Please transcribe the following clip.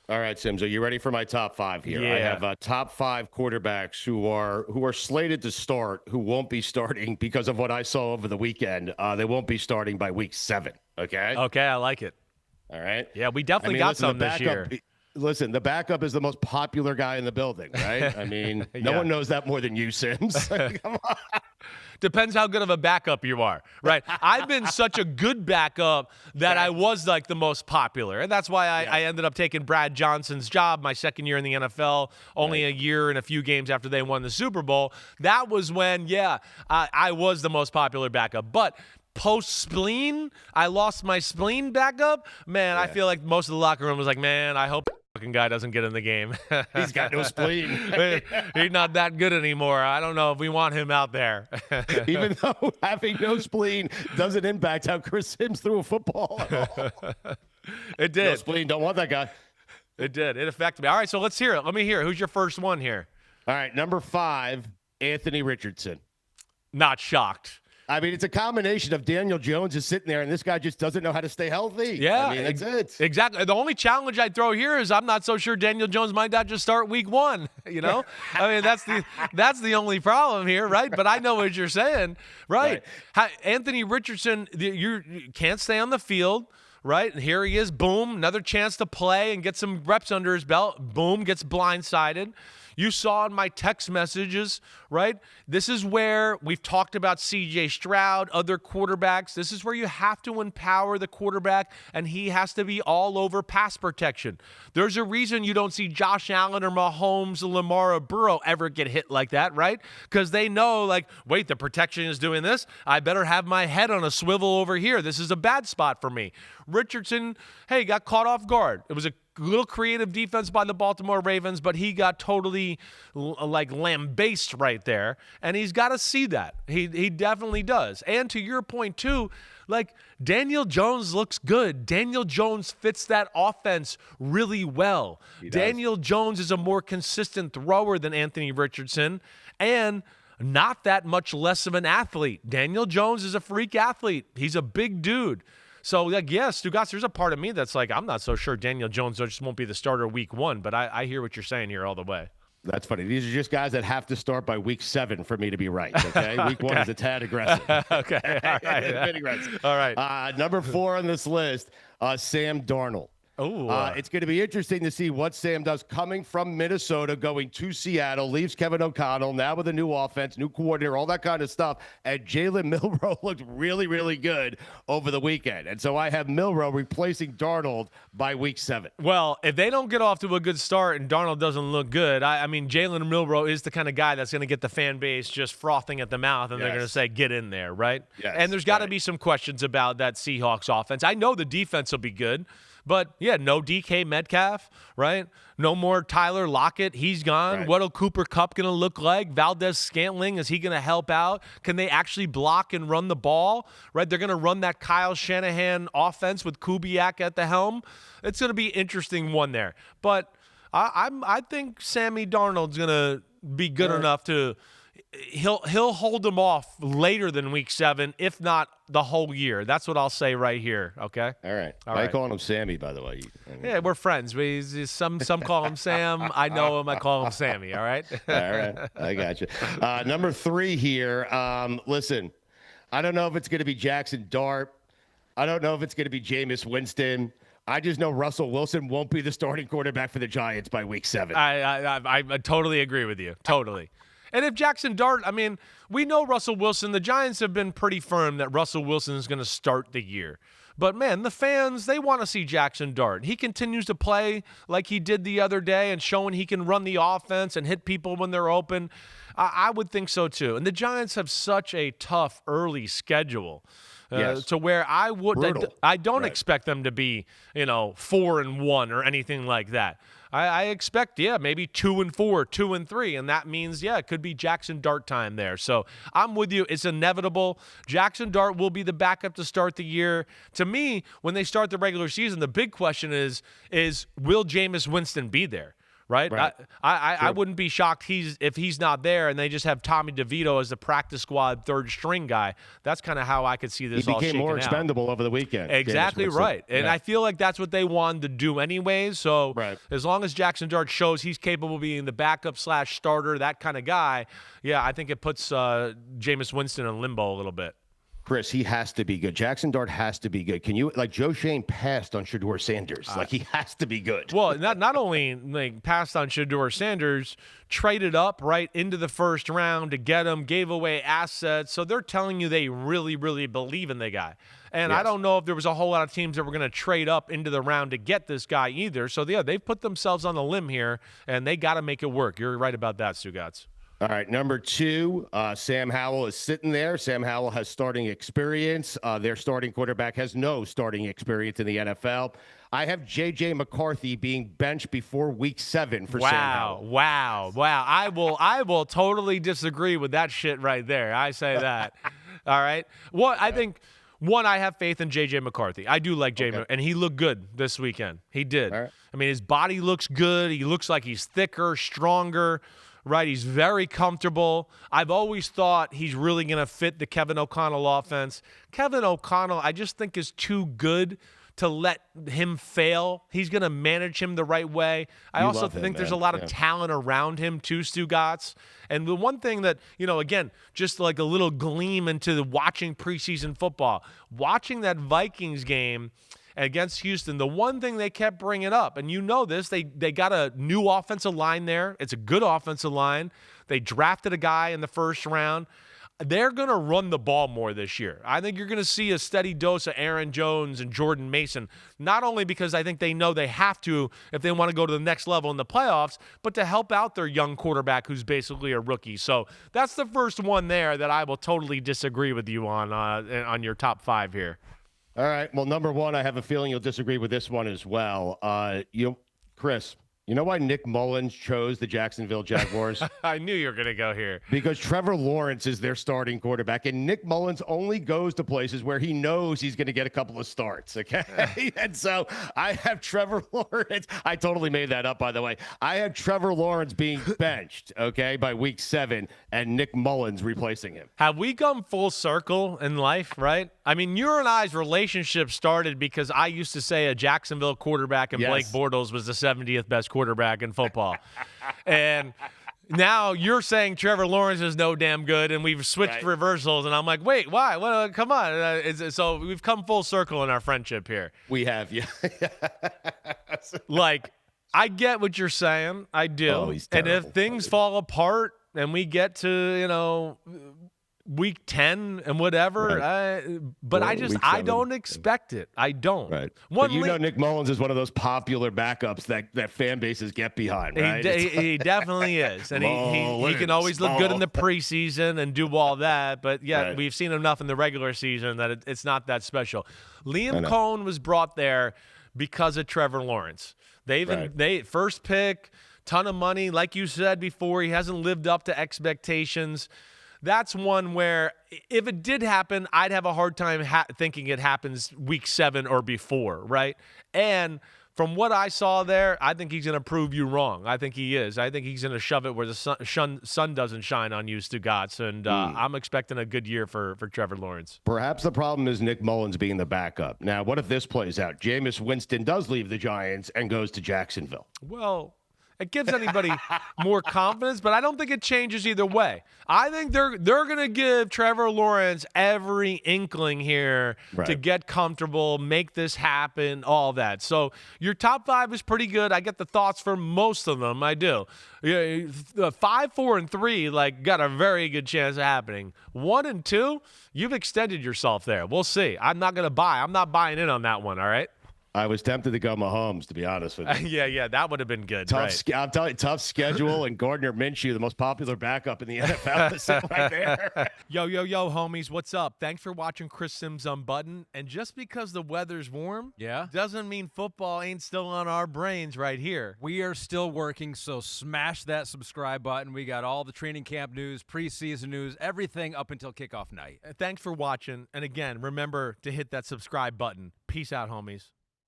All right, Simms, are you ready for my top five here? Yeah. I have top five quarterbacks who are slated to start, who won't be starting because of what I saw over the weekend. They won't be starting by week 7. Okay. Okay, I like it. All right. Yeah, we definitely got some this year. Listen, the backup is the most popular guy in the building, right? I mean, no one knows that more than you, Simms. Come on. Depends how good of a backup you are, right? I've been such a good backup that I was like the most popular. And that's why I ended up taking Brad Johnson's job my second year in the NFL, only a year and a few games after they won the Super Bowl. That was when, I was the most popular backup. But post-spleen, I lost my spleen backup. Man, I feel like most of the locker room was like, man, I hope fucking guy doesn't get in the game. He's got no spleen. He's not that good anymore. I don't know if we want him out there. Even though having no spleen doesn't impact how Chris Simms threw a football at all. It did. No spleen, don't want that guy. It did. It affected me. All right, so let's hear it. Let me hear it. Who's your first one here? All right, number 5, Anthony Richardson. Not shocked. I mean, it's a combination of Daniel Jones is sitting there, and this guy just doesn't know how to stay healthy. Yeah, I mean, that's it. Exactly. The only challenge I'd throw here is I'm not so sure Daniel Jones might not just start week 1. You know, I mean that's the only problem here, right? But I know what you're saying, right? Anthony Richardson, you can't stay on the field. Right, and here he is, boom, another chance to play and get some reps under his belt, boom, gets blindsided. You saw in my text messages, right? This is where we've talked about C.J. Stroud, other quarterbacks. This is where you have to empower the quarterback, and he has to be all over pass protection. There's a reason you don't see Josh Allen or Mahomes or Lamar or Burrow ever get hit like that, right? Because they know, like, wait, the protection is doing this. I better have my head on a swivel over here. This is a bad spot for me. Richardson, hey, got caught off guard. It was a little creative defense by the Baltimore Ravens, but he got totally like lambasted right there, and he's got to see that. He definitely does. And to your point too, like Daniel Jones looks good. Daniel Jones fits that offense really well. Daniel Jones is a more consistent thrower than Anthony Richardson, and not that much less of an athlete. Daniel Jones is a freak athlete. He's a big dude. So, like, yes, Stugotz, there's a part of me that's like, I'm not so sure Daniel Jones just won't be the starter week 1, but I hear what you're saying here all the way. That's funny. These are just guys that have to start by week 7 for me to be right, okay? Week 1 is a tad aggressive. Okay, all right. A bit aggressive. All right. Number 4 on this list, Sam Darnold. It's going to be interesting to see what Sam does coming from Minnesota, going to Seattle, leaves Kevin O'Connell, now with a new offense, new coordinator, all that kind of stuff. And Jalen Milroe looked really, really good over the weekend. And so I have Milroe replacing Darnold by week 7. Well, if they don't get off to a good start and Darnold doesn't look good, I mean, Jalen Milroe is the kind of guy that's going to get the fan base just frothing at the mouth, and they're going to say, get in there, right? Yes, and there's got to be some questions about that Seahawks offense. I know the defense will be good. But, yeah, no DK Metcalf, right? No more Tyler Lockett. He's gone. Right. What'll Cooper Kupp going to look like? Valdez Scantling, is he going to help out? Can they actually block and run the ball, right? They're going to run that Kyle Shanahan offense with Kubiak at the helm. It's going to be an interesting one there. But I think Sammy Darnold's going to be good enough to – he'll hold them off later than week 7, if not the whole year. That's what I'll say right here. Okay. All right. I call him Sammy, by the way. Yeah, we're friends. Some call him Sam. I know him. I call him Sammy. All right. All right. I got you. Number 3 here. Listen, I don't know if it's going to be Jackson Dart. I don't know if it's going to be Jameis Winston. I just know Russell Wilson won't be the starting quarterback for the Giants by week 7. I totally agree with you. Totally. And if Jackson Dart, I mean, we know Russell Wilson. The Giants have been pretty firm that Russell Wilson is going to start the year. But, man, the fans, they want to see Jackson Dart. He continues to play like he did the other day and showing he can run the offense and hit people when they're open. I would think so, too. And the Giants have such a tough early schedule. To where I don't expect them to be, 4-1 or anything like that. I expect, maybe 2-4, 2-3, and that means, it could be Jackson Dart time there. So I'm with you. It's inevitable. Jackson Dart will be the backup to start the year. To me, when they start the regular season, the big question is will Jameis Winston be there? right? I wouldn't be shocked if he's not there and they just have Tommy DeVito as the practice squad third string guy. That's kind of how I could see this all shaking out. He became more expendable over the weekend. Exactly right. And I feel like that's what they wanted to do anyways. So as long as Jackson Dart shows he's capable of being the backup / starter, that kind of guy, yeah, I think it puts Jameis Winston in limbo a little bit. Cris, he has to be good. Jackson Dart has to be good. Can you, like, Joe Shane passed on Shedeur Sanders. Like, he has to be good. Well, not only like passed on Shedeur Sanders, traded up right into the first round to get him, gave away assets. So they're telling you they really, really believe in the guy. And I don't know if there was a whole lot of teams that were going to trade up into the round to get this guy either. So, yeah, they've put themselves on the limb here, and they got to make it work. You're right about that, Stugotz. All right, number 2, Sam Howell is sitting there. Sam Howell has starting experience. Their starting quarterback has no starting experience in the NFL. I have J.J. McCarthy being benched before Week 7 for Sam Howell. Wow. I will totally disagree with that shit right there. I say that. All right. I think, I have faith in J.J. McCarthy. I do like J.J. And he looked good this weekend. He did. Right. I mean, his body looks good. He looks like he's thicker, stronger. Right, he's very comfortable. I've always thought he's really going to fit the Kevin O'Connell offense. Kevin O'Connell, I just think, is too good to let him fail. He's going to manage him the right way. I also think there's a lot of talent around him too, Stugotz. And the one thing that, again, just like a little gleam into watching preseason football, watching that Vikings game against Houston, the one thing they kept bringing up, and this, they got a new offensive line there. It's a good offensive line. They drafted a guy in the first round. They're going to run the ball more this year. I think you're going to see a steady dose of Aaron Jones and Jordan Mason, not only because I think they know they have to if they want to go to the next level in the playoffs, but to help out their young quarterback who's basically a rookie. So that's the first one there that I will totally disagree with you on your top 5 here. All right. Well, number 1, I have a feeling you'll disagree with this one as well. Cris, you know why Nick Mullins chose the Jacksonville Jaguars? I knew you were going to go here. Because Trevor Lawrence is their starting quarterback, and Nick Mullins only goes to places where he knows he's going to get a couple of starts, okay? And so I have Trevor Lawrence. I totally made that up, by the way. I have Trevor Lawrence being benched, okay, by Week 7, and Nick Mullins replacing him. Have we come full circle in life, right? I mean, your and I's relationship started because I used to say a Jacksonville quarterback and Blake Bortles was the 70th best quarterback in football. And now you're saying Trevor Lawrence is no damn good, and we've switched reversals, and I'm like, wait, why? Well, come on. So we've come full circle in our friendship here. We have, yeah. Like, I get what you're saying. I do. Oh, he's terrible. And if things fall apart and we get to, Week 10 and whatever, I don't expect it. I don't. Right. But Nick Mullins is one of those popular backups that fan bases get behind, right? He definitely is. And he can always look good in the preseason and do all that. But, we've seen enough in the regular season that it's not that special. Liam Cohn was brought there because of Trevor Lawrence. They first pick, ton of money. Like you said before, he hasn't lived up to expectations. That's one where if it did happen, I'd have a hard time thinking it happens Week 7 or before, right? And from what I saw there, I think he's going to prove you wrong. I think he is. I think he's going to shove it where the sun doesn't shine on you, Stugotz. And I'm expecting a good year for Trevor Lawrence. Perhaps the problem is Nick Mullins being the backup. Now, what if this plays out? Jameis Winston does leave the Giants and goes to Jacksonville. Well, it gives anybody more confidence, but I don't think it changes either way. I think they're going to give Trevor Lawrence every inkling here to get comfortable, make this happen, all that. So your top 5 is pretty good. I get the thoughts for most of them. I do. 5, 4, and 3 got a very good chance of happening. 1 and 2, you've extended yourself there. We'll see. I'm not buying in on that one. All right. I was tempted to go Mahomes, to be honest with you. Yeah, that would have been good. I'm telling you, tough schedule, and Gardner Minshew, the most popular backup in the NFL, is sitting right there. Yo, homies, what's up? Thanks for watching Cris Simms Unbuttoned. And just because the weather's warm, doesn't mean football ain't still on our brains right here. We are still working, so smash that subscribe button. We got all the training camp news, preseason news, everything up until kickoff night. Thanks for watching. And again, remember to hit that subscribe button. Peace out, homies.